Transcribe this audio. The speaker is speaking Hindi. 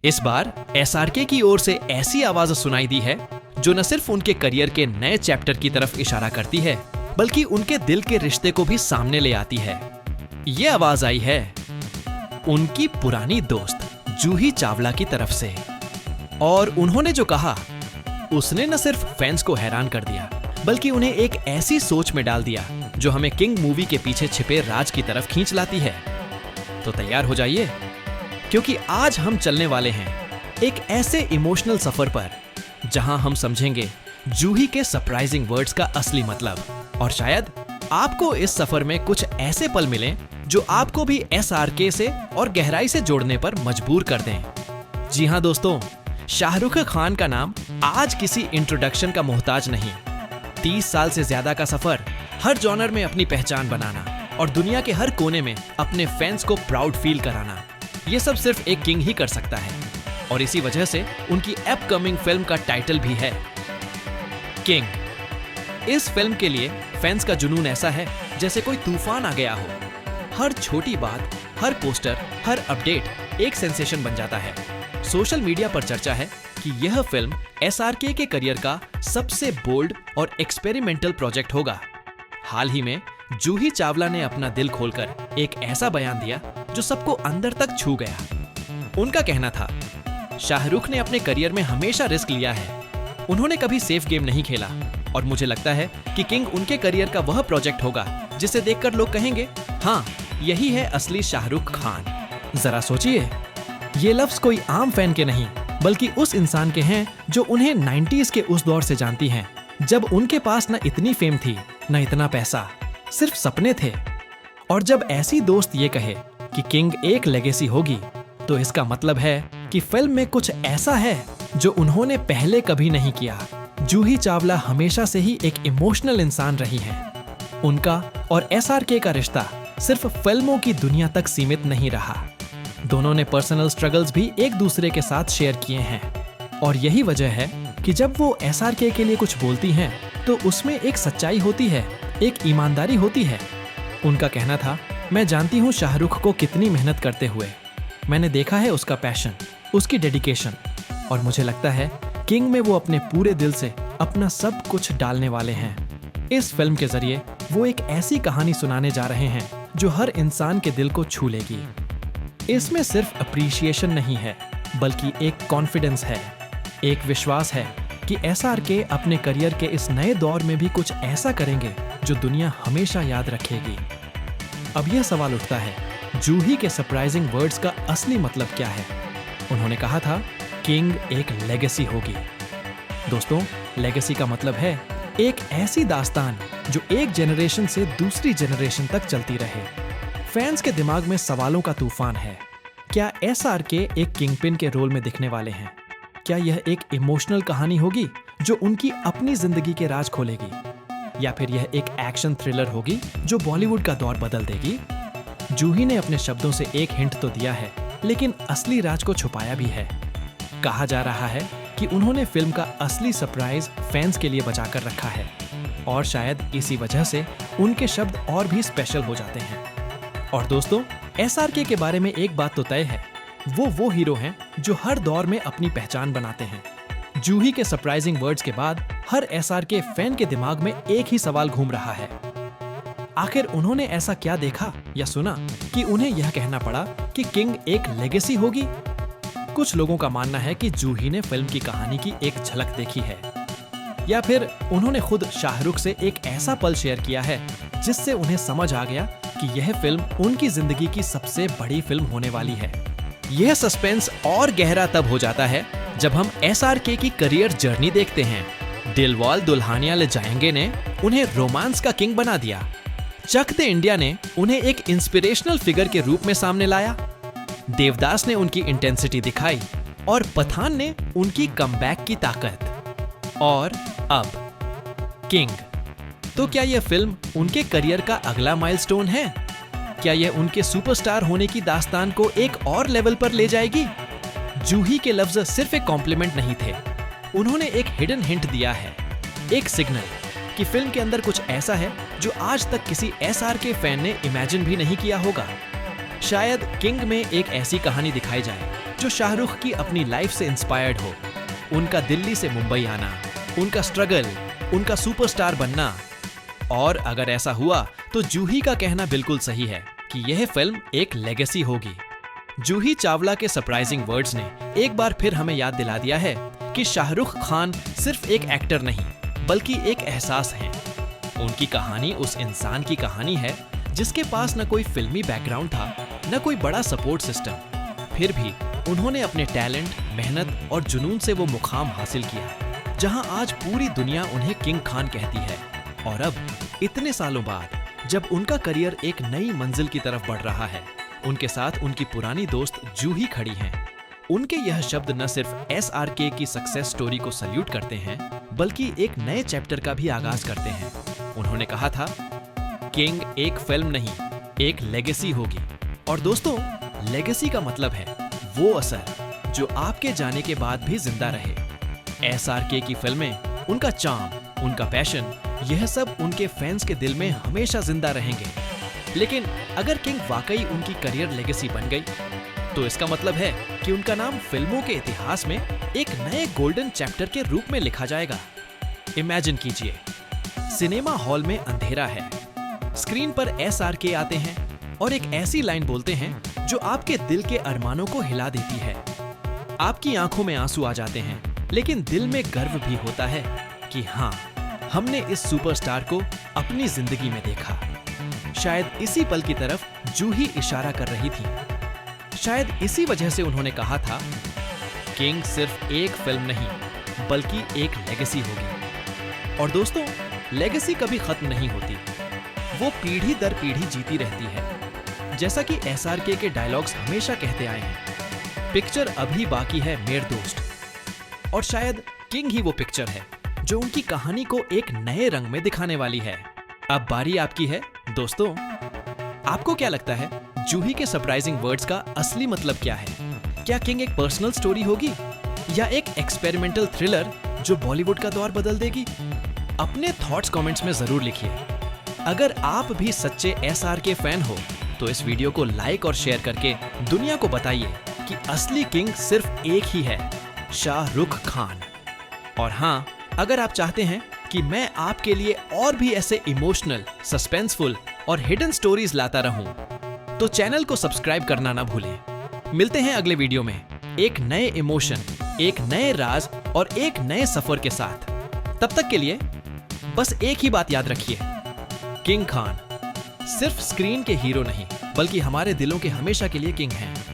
इस बार एसआरके की ओर से ऐसी आवाज सुनाई दी है जो न सिर्फ उनके करियर के नए चैप्टर की तरफ इशारा करती है, बल्कि उनके दिल के रिश्ते को भी सामने ले आती है। ये आवाज आई है उनकी पुरानी दोस्त जूही चावला की तरफ से, और उन्होंने जो कहा उसने न सिर्फ फैंस को हैरान कर दिया, बल्कि उन्हें एक ऐसी सोच में डाल दिया जो हमें किंग मूवी के पीछे छिपे राज की तरफ खींच लाती है। तो तैयार हो जाइए, क्योंकि आज हम चलने वाले हैं एक ऐसे इमोशनल सफर पर जहां हम समझेंगे जूही के सरप्राइजिंग वर्ड्स का असली मतलब, और शायद आपको इस सफर में कुछ ऐसे पल मिलें जो आपको भी एसआरके से और गहराई से जोड़ने पर मजबूर कर दें। जी हां दोस्तों, शाहरुख खान का नाम आज किसी इंट्रोडक्शन का मोहताज नहीं। 30 साल से ज्यादा का सफर, हर जॉनर में अपनी पहचान बनाना और दुनिया के हर कोने में अपने फैंस को प्राउड फील कराना, ये सब सिर्फ एक किंग ही कर सकता है। और इसी वजह से उनकी अपकमिंग फिल्म का टाइटल भी है किंग। इस फिल्म के लिए फैंस का जुनून ऐसा है जैसे कोई तूफान आ गया हो। हर छोटी बात, हर पोस्टर, हर अपडेट एक सेंसेशन बन जाता है। सोशल मीडिया पर चर्चा है कि यह फिल्म एसआरके के करियर का सबसे बोल्ड और एक्सपेरिमेंटल प्रोजेक्ट होगा। हाल ही में जूही चावला ने अपना दिल खोलकर एक ऐसा बयान दिया जो सबको अंदर तक छू गया। उनका कहना था, शाहरुख ने अपने करियर में हमेशा रिस्क लिया है, उन्होंने कभी सेफ गेम नहीं खेला, और मुझे लगता है कि किंग उनके करियर का वह प्रोजेक्ट होगा जिसे देखकर लोग कहेंगे, हाँ, यही है असली शाहरुख खान। जरा सोचिए, ये लफ्ज कोई आम फैन के नहीं, बल्कि उस इंसान के हैं जो उन्हें 90s के उस दौर से जानती हैं, जब उनके पास न इतनी फेम थी, न इतना पैसा, सिर्फ सपने थे। और जब ऐसी दोस्त ये कहे कि किंग एक लेगेसी होगी, तो इसका मतलब है कि फिल्म में कुछ ऐसा है जो उन्होंने पहले कभी नहीं किया। जूही चावला हमेशा से ही एक इमोशनल इंसान रही हैं। उनका और एसआरके का रिश्ता सिर्फ फिल्मों की दुनिया तक सीमित नहीं रहा। दोनों ने पर्सनल स्ट्रगल्स भी एक दूसरे के साथ शेयर किए हैं, और यही वजह है कि जब वो एसआरके के लिए कुछ बोलती हैं तो उसमें एक सच्चाई होती है, एक ईमानदारी होती है। उनका कहना था, मैं जानती हूँ शाहरुख को कितनी मेहनत करते हुए, मैंने देखा है उसका पैशन, उसकी डेडिकेशन, और मुझे लगता है किंग में वो अपने पूरे दिल से अपना सब कुछ डालने वाले हैं। इस फिल्म के जरिए वो एक ऐसी कहानी सुनाने जा रहे हैं जो हर इंसान के दिल को छू लेगी। इसमें सिर्फ अप्रिशिएशन नहीं है, बल्कि एक कॉन्फिडेंस है, एक विश्वास है कि एसआरके अपने करियर के इस नए दौर में भी कुछ ऐसा करेंगे जो दुनिया हमेशा याद रखेगी। अब यह सवाल उठता है, जूही के सरप्राइजिंग वर्ड्स का असली मतलब क्या है? उन्होंने कहा था, किंग एक लेगेसी होगी। दोस्तों, लेगेसी का मतलब है एक ऐसी दास्तान जो एक जनरेशन से दूसरी जनरेशन तक चलती रहे। फैंस के दिमाग में सवालों का तूफान है। क्या एसआरके एक किंगपिन के रोल में दिखने वाले हैं? क्या यह एक इमोशनल कहानी होगी जो उनकी अपनी जिंदगी के राज खोलेगी, या फिर यह एक एक्शन थ्रिलर होगी जो बॉलीवुड का दौर बदल देगी? जूही ने अपने शब्दों से एक हिंट तो दिया है, लेकिन असली राज को छुपाया भी है। कहा जा रहा है कि उन्होंने फिल्म का असली सरप्राइज फैंस के लिए बचाकर रखा है, और शायद इसी वजह से उनके शब्द और भी स्पेशल हो जाते हैं। और दोस्तों, एसआरके के बारे में एक बात तो तय है, वो हीरो हैं जो हर दौर में अपनी पहचान बनाते हैं। जूही के सरप्राइजिंग वर्ड्स के बाद हर एसआरके फैन के दिमाग में एक ही सवाल घूम रहा है, आखिर उन्होंने ऐसा क्या देखा या सुना कि उन्हें यह कहना पड़ा कि किंग एक लेगेसी होगी? कुछ लोगों का मानना है कि जूही ने फिल्म की कहानी की एक झलक देखी है, या फिर उन्होंने खुद शाहरुख से एक ऐसा पल शेयर किया है जिससे उन्हें समझ आ गया कि यह फिल्म उनकी जिंदगी की सबसे बड़ी फिल्म होने वाली है। यह सस्पेंस और गहरा तब हो जाता है जब हम एसआरके की करियर जर्नी देखते हैं। दिलवाले दुल्हनिया ले जाएंगे ने उन्हें रोमांस का किंग बना दिया। चक दे इंडिया ने उन्हें एक इंस्पिरेशनल फिगर के रूप में सामने लाया। देवदास ने उनकी इंटेंसिटी दिखाई, और पठान ने उनकी कमबैक की ताकत। और अब किंग। तो क्या यह फिल्म उनके करियर का अगला माइलस्टोन है? क्या यह उनके सुपरस्टार होने की दास्तान को एक और लेवल पर ले जाएगी? जूही के लफ्ज सिर्फ एक कॉम्प्लीमेंट नहीं थे, उन्होंने एक हिडन हिंट दिया है, एक सिग्नल कि फिल्म के अंदर कुछ ऐसा है जो आज तक किसी एसआरके फैन ने इमेजिन भी नहीं किया होगा। शायद किंग में एक ऐसी कहानी दिखाई जाए जो शाहरुख की अपनी लाइफ से इंस्पायर्ड हो। उनका दिल्ली से मुंबई आना, उनका स्ट्रगल, उनका सुपरस्टार बनना। और अगर ऐसा हुआ तो जूही का कहना बिल्कुल सही है कि यह फिल्म एक लेगेसी होगी। जूही चावला के सरप्राइजिंग वर्ड्स ने एक बार फिर हमें याद दिला दिया है कि शाहरुख खान सिर्फ एक एक्टर नहीं बल्कि एक एहसास हैं। उनकी कहानी उस इंसान की कहानी है जिसके पास न कोई फिल्मी बैकग्राउंड था, न कोई बड़ा सपोर्ट सिस्टम। फिर भी उन्होंने अपने टैलेंट, मेहनत और जुनून से वो मुकाम हासिल किया जहां आज पूरी दुनिया उन्हें किंग खान कहती है। और अब इतने सालों बाद जब उनका करियर एक नई मंजिल की तरफ बढ़ रहा है, उनके साथ उनकी पुरानी दोस्त जूही खड़ी हैं। उनके यह शब्द न सिर्फ SRK की सक्सेस स्टोरी को सल्यूट करते हैं बल्कि एक नए चैप्टर का भी आगाज करते हैं। उन्होंने कहा था, किंग एक फिल्म नहीं, एक लेगेसी होगी। और दोस्तों, लेगेसी का मतलब है वो असर जो आपके जाने के बाद भी जिंदा रहे। SRK की फिल्में, उनका चार्म, उनका पैशन, यह सब उनके फैंस के दिल में हमेशा जिंदा रहेंगे। लेकिन अगर किंग वाकई उनकी करियर लेगेसी बन गई तो इसका मतलब है कि उनका नाम फिल्मों के इतिहास में एक नए गोल्डन चैप्टर के रूप में लिखा जाएगा। इमेजिन कीजिए, सिनेमा हॉल में अंधेरा है, स्क्रीन पर SRK आते हैं और एक ऐसी लाइन बोलते हैं जो आपके दिल के अरमानों को हिला देती है। आपकी आंखों में आंसू आ जाते हैं, लेकिन दिल में गर्व भी होता है कि हाँ, हमने इस सुपरस्टार को अपनी जिंदगी में देखा। शायद इसी पल की तरफ जूही इशारा कर रही थी। शायद इसी वजह से उन्होंने कहा था, किंग सिर्फ एक फिल्म नहीं बल्कि एक लेगेसी होगी। और दोस्तों, लेगेसी कभी खत्म नहीं होती, वो पीढ़ी दर पीढ़ी जीती रहती है। जैसा कि SRK के डायलॉग्स हमेशा कहते आए हैं, पिक्चर अभी बाकी है मेरे दोस्त। और शायद किंग ही वो पिक्चर है जो उनकी कहानी को एक नए रंग में दिखाने वाली है। अब बारी आपकी है दोस्तों। आपको क्या लगता है, जूही के सरप्राइजिंग वर्ड्स का असली मतलब क्या है? क्या किंग एक पर्सनल स्टोरी होगी या एक एक्सपेरिमेंटल थ्रिलर जो बॉलीवुड का दौर बदल देगी? अपने थॉट्स कमेंट्स में जरूर लिखिए। अगर आप भी सच्चे SRK फैन हो तो इस वीडियो को लाइक और शेयर करके दुनिया को बताइए कि असली किंग सिर्फ एक ही है, शाहरुख खान। और हाँ, अगर आप चाहते हैं कि मैं आपके लिए और भी ऐसे इमोशनल, सस्पेंसफुल और हिडन स्टोरीज लाता रहूं, तो चैनल को सब्सक्राइब करना ना भूलें। मिलते हैं अगले वीडियो में एक नए इमोशन, एक नए राज और एक नए सफर के साथ। तब तक के लिए बस एक ही बात याद रखिए, किंग खान सिर्फ स्क्रीन के हीरो नहीं बल्कि हमारे दिलों के हमेशा के लिए किंग हैं।